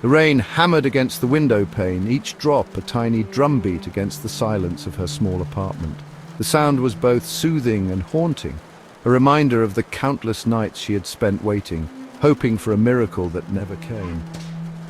The rain hammered against the window pane, each drop a tiny drumbeat against the silence of her small apartment. The sound was both soothing and haunting, a reminder of the countless nights she had spent waiting, hoping for a miracle that never came.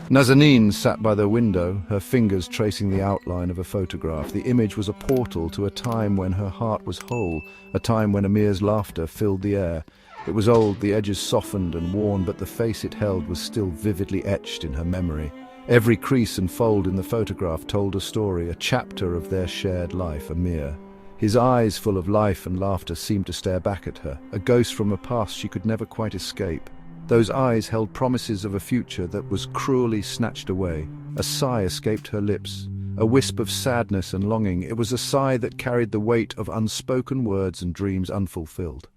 Nazanin sat by the window, her fingers tracing the outline of a photograph. The image was a portal to a time when her heart was whole, a time when Amir's laughter filled the air. It was old, the edges softened and worn, but the face it held was still vividly etched in her memory. Every crease and fold in the photograph told a story, a chapter of their shared life, Amir. His eyes, full of life and laughter, seemed to stare back at her, a ghost from a past she could never quite escape. Those eyes held promises of a future that was cruelly snatched away. A sigh escaped her lips, a wisp of sadness and longing. It was a sigh that carried the weight of unspoken words and dreams unfulfilled.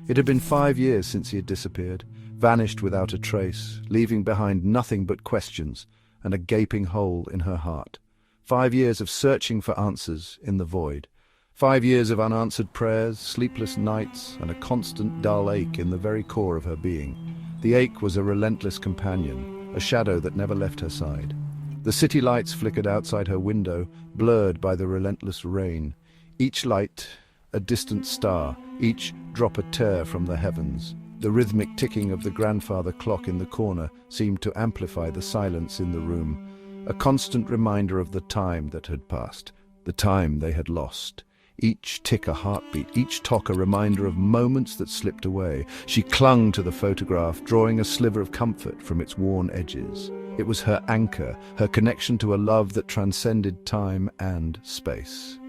It had been 5 years since he had disappeared, vanished without a trace, leaving behind nothing but questions and a gaping hole in her heart. 5 years of searching for answers in the void. 5 years of unanswered prayers, sleepless nights, and a constant dull ache in the very core of her being. The ache was a relentless companion, a shadow that never left her side. The city lights flickered outside her window, blurred by the relentless rain. Each light a distant star, each drop a tear from the heavens. The rhythmic ticking of the grandfather clock in the corner seemed to amplify the silence in the room, a constant reminder of the time that had passed, the time they had lost. Each tick a heartbeat, each tock a reminder of moments that slipped away. She clung to the photograph, drawing a sliver of comfort from its worn edges. It was her anchor, her connection to a love that transcended time and space.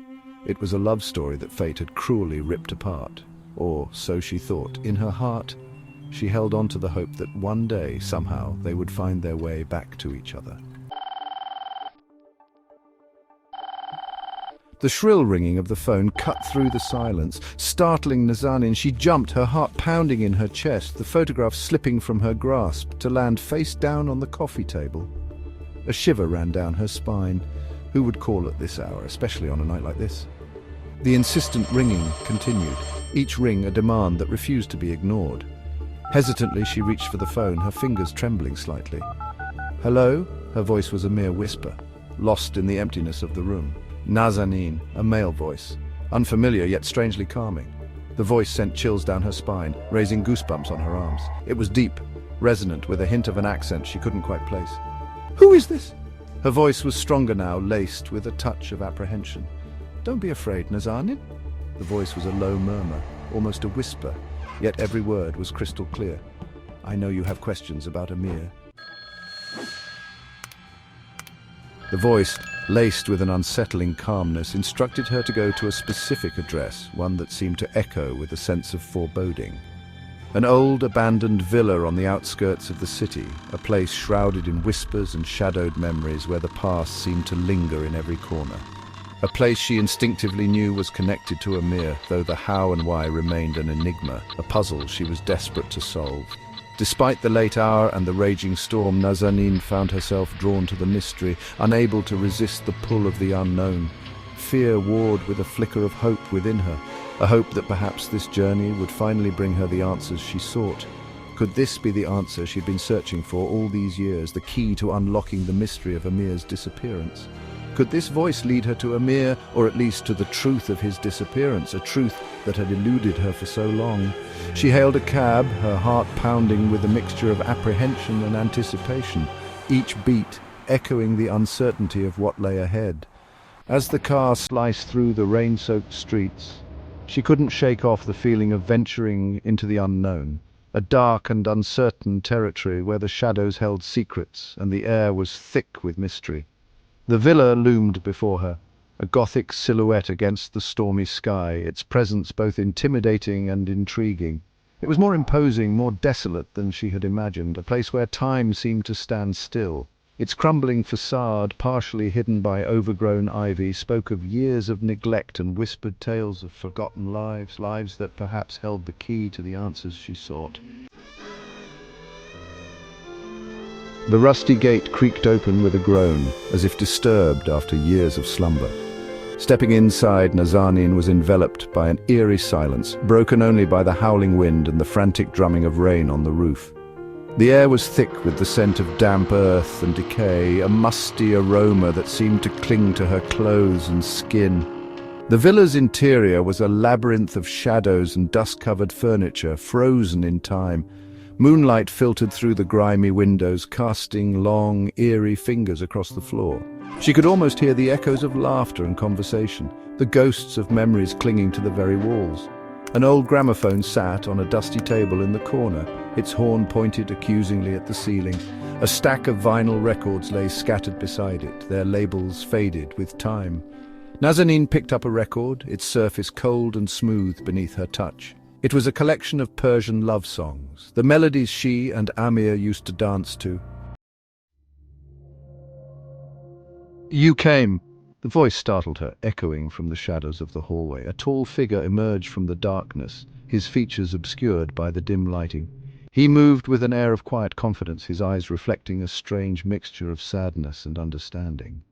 It was a love story that fate had cruelly ripped apart, or so she thought. In her heart, she held on to the hope that one day, somehow, they would find their way back to each other. The shrill ringing of the phone cut through the silence, startling Nazanin. She jumped, her heart pounding in her chest, the photograph slipping from her grasp to land face down on the coffee table. A shiver ran down her spine. Who would call at this hour, especially on a night like this? The insistent ringing continued, each ring a demand that refused to be ignored. Hesitantly, she reached for the phone, her fingers trembling slightly. "Hello?" Her voice was a mere whisper, lost in the emptiness of the room. Nazanin, a male voice, unfamiliar yet strangely calming. The voice sent chills down her spine, raising goosebumps on her arms. It was deep, resonant, with a hint of an accent she couldn't quite place. "Who is this?" Her voice was stronger now, laced with a touch of apprehension. "Don't be afraid, Nazanin." The voice was a low murmur, almost a whisper, yet every word was crystal clear. "I know you have questions about Amir." The voice, laced with an unsettling calmness, instructed her to go to a specific address, one that seemed to echo with a sense of foreboding. An old, abandoned villa on the outskirts of the city, a place shrouded in whispers and shadowed memories where the past seemed to linger in every corner. A place she instinctively knew was connected to Amir, though the how and why remained an enigma, a puzzle she was desperate to solve. Despite the late hour and the raging storm, Nazanin found herself drawn to the mystery, unable to resist the pull of the unknown. Fear warred with a flicker of hope within her, a hope that perhaps this journey would finally bring her the answers she sought. Could this be the answer she'd been searching for all these years, the key to unlocking the mystery of Amir's disappearance? Could this voice lead her to Amir, or at least to the truth of his disappearance, a truth that had eluded her for so long? She hailed a cab, her heart pounding with a mixture of apprehension and anticipation, each beat echoing the uncertainty of what lay ahead. As the car sliced through the rain-soaked streets, she couldn't shake off the feeling of venturing into the unknown, a dark and uncertain territory where the shadows held secrets and the air was thick with mystery. The villa loomed before her, a Gothic silhouette against the stormy sky, its presence both intimidating and intriguing. It was more imposing, more desolate than she had imagined, a place where time seemed to stand still. Its crumbling facade, partially hidden by overgrown ivy, spoke of years of neglect and whispered tales of forgotten lives, lives that perhaps held the key to the answers she sought. The rusty gate creaked open with a groan, as if disturbed after years of slumber. Stepping inside, Nazanin was enveloped by an eerie silence, broken only by the howling wind and the frantic drumming of rain on the roof. The air was thick with the scent of damp earth and decay, a musty aroma that seemed to cling to her clothes and skin. The villa's interior was a labyrinth of shadows and dust-covered furniture, frozen in time. Moonlight filtered through the grimy windows, casting long, eerie fingers across the floor. She could almost hear the echoes of laughter and conversation, the ghosts of memories clinging to the very walls. An old gramophone sat on a dusty table in the corner, its horn pointed accusingly at the ceiling. A stack of vinyl records lay scattered beside it, their labels faded with time. Nazanin picked up a record, its surface cold and smooth beneath her touch. It was a collection of Persian love songs, the melodies she and Amir used to dance to. "You came." The voice startled her, echoing from the shadows of the hallway. A tall figure emerged from the darkness, his features obscured by the dim lighting. He moved with an air of quiet confidence, his eyes reflecting a strange mixture of sadness and understanding.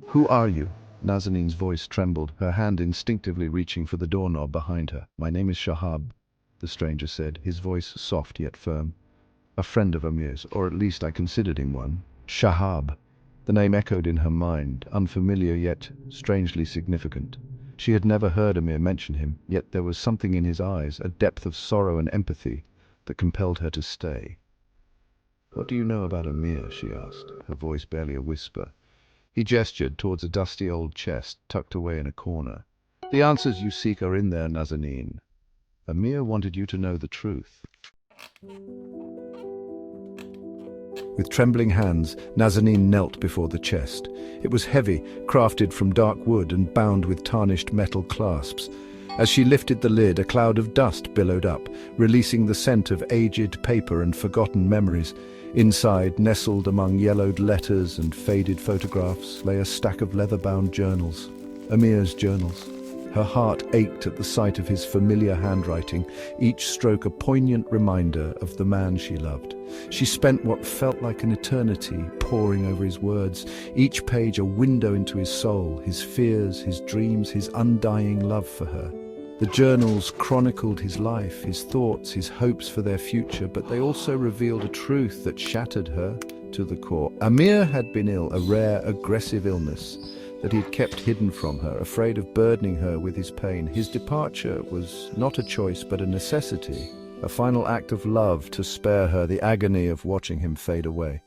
"Who are you?" Nazanin's voice trembled, her hand instinctively reaching for the doorknob behind her. "My name is Shahab," the stranger said, his voice soft yet firm. "A friend of Amir's, or at least I considered him one." Shahab. The name echoed in her mind, unfamiliar yet strangely significant. She had never heard Amir mention him, yet there was something in his eyes, a depth of sorrow and empathy, that compelled her to stay. "What do you know about Amir?" she asked, her voice barely a whisper. He gestured towards a dusty old chest tucked away in a corner. "The answers you seek are in there, Nazanin. Amir wanted you to know the truth." With trembling hands, Nazanin knelt before the chest. It was heavy, crafted from dark wood and bound with tarnished metal clasps. As she lifted the lid, a cloud of dust billowed up, releasing the scent of aged paper and forgotten memories. Inside, nestled among yellowed letters and faded photographs, lay a stack of leather-bound journals. Amir's journals. Her heart ached at the sight of his familiar handwriting, each stroke a poignant reminder of the man she loved. She spent what felt like an eternity poring over his words, each page a window into his soul, his fears, his dreams, his undying love for her. The journals chronicled his life, his thoughts, his hopes for their future, but they also revealed a truth that shattered her to the core. Amir had been ill, a rare, aggressive illness that he had kept hidden from her, afraid of burdening her with his pain. His departure was not a choice but a necessity, a final act of love to spare her the agony of watching him fade away.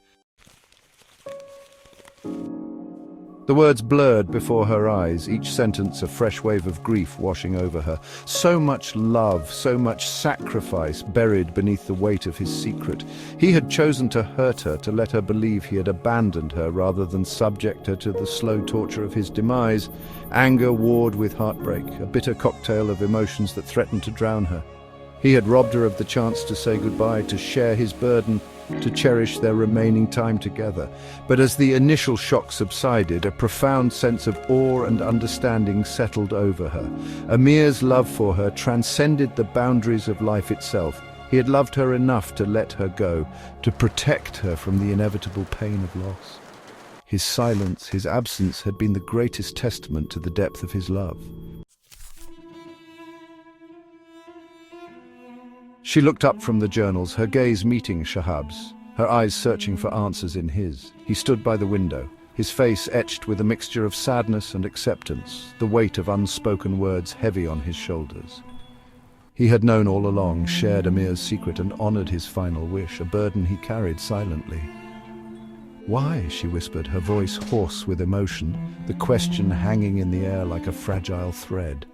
The words blurred before her eyes, each sentence a fresh wave of grief washing over her. So much love, so much sacrifice buried beneath the weight of his secret. He had chosen to hurt her, to let her believe he had abandoned her rather than subject her to the slow torture of his demise. Anger warred with heartbreak, a bitter cocktail of emotions that threatened to drown her. He had robbed her of the chance to say goodbye, to share his burden, to cherish their remaining time together. But as the initial shock subsided, a profound sense of awe and understanding settled over her. Amir's love for her transcended the boundaries of life itself. He had loved her enough to let her go, to protect her from the inevitable pain of loss. His silence, his absence, had been the greatest testament to the depth of his love. She looked up from the journals, her gaze meeting Shahab's, her eyes searching for answers in his. He stood by the window, his face etched with a mixture of sadness and acceptance, the weight of unspoken words heavy on his shoulders. He had known all along, shared Amir's secret and honored his final wish, a burden he carried silently. "Why?" she whispered, her voice hoarse with emotion, the question hanging in the air like a fragile thread.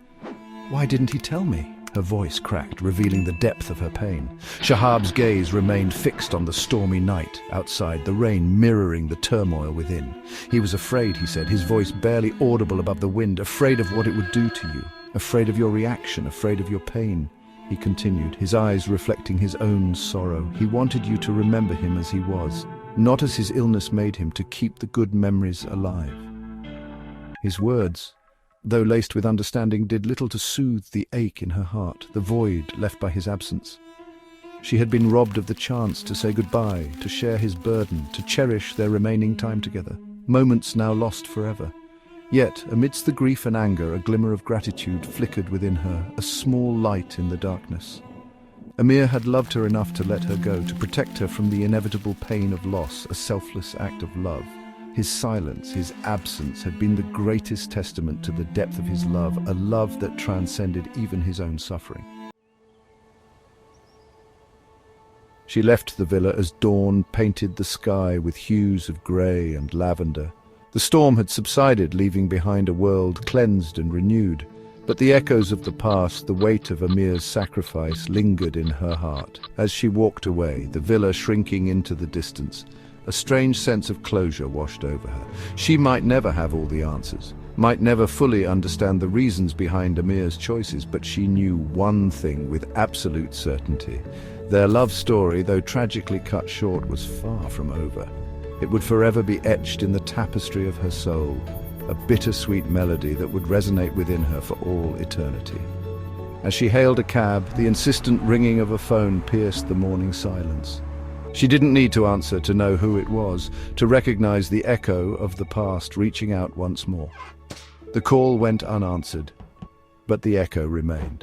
"Why didn't he tell me?" Her voice cracked, revealing the depth of her pain. Shahab's gaze remained fixed on the stormy night outside, the rain mirroring the turmoil within. He was afraid, he said, his voice barely audible above the wind, afraid of what it would do to you, afraid of your reaction, afraid of your pain. He continued, his eyes reflecting his own sorrow. He wanted you to remember him as he was, not as his illness made him, to keep the good memories alive. His words, though laced with understanding, did little to soothe the ache in her heart, the void left by his absence. She had been robbed of the chance to say goodbye, to share his burden, to cherish their remaining time together, moments now lost forever. Yet, amidst the grief and anger, a glimmer of gratitude flickered within her, a small light in the darkness. Amir had loved her enough to let her go, to protect her from the inevitable pain of loss, a selfless act of love. His silence, his absence, had been the greatest testament to the depth of his love, a love that transcended even his own suffering. She left the villa as dawn painted the sky with hues of grey and lavender. The storm had subsided, leaving behind a world cleansed and renewed. But the echoes of the past, the weight of Amir's sacrifice, lingered in her heart. As she walked away, the villa shrinking into the distance, a strange sense of closure washed over her. She might never have all the answers, might never fully understand the reasons behind Amir's choices, but she knew one thing with absolute certainty. Their love story, though tragically cut short, was far from over. It would forever be etched in the tapestry of her soul, a bittersweet melody that would resonate within her for all eternity. As she hailed a cab, the insistent ringing of a phone pierced the morning silence. She didn't need to answer to know who it was, to recognize the echo of the past reaching out once more. The call went unanswered, but the echo remained.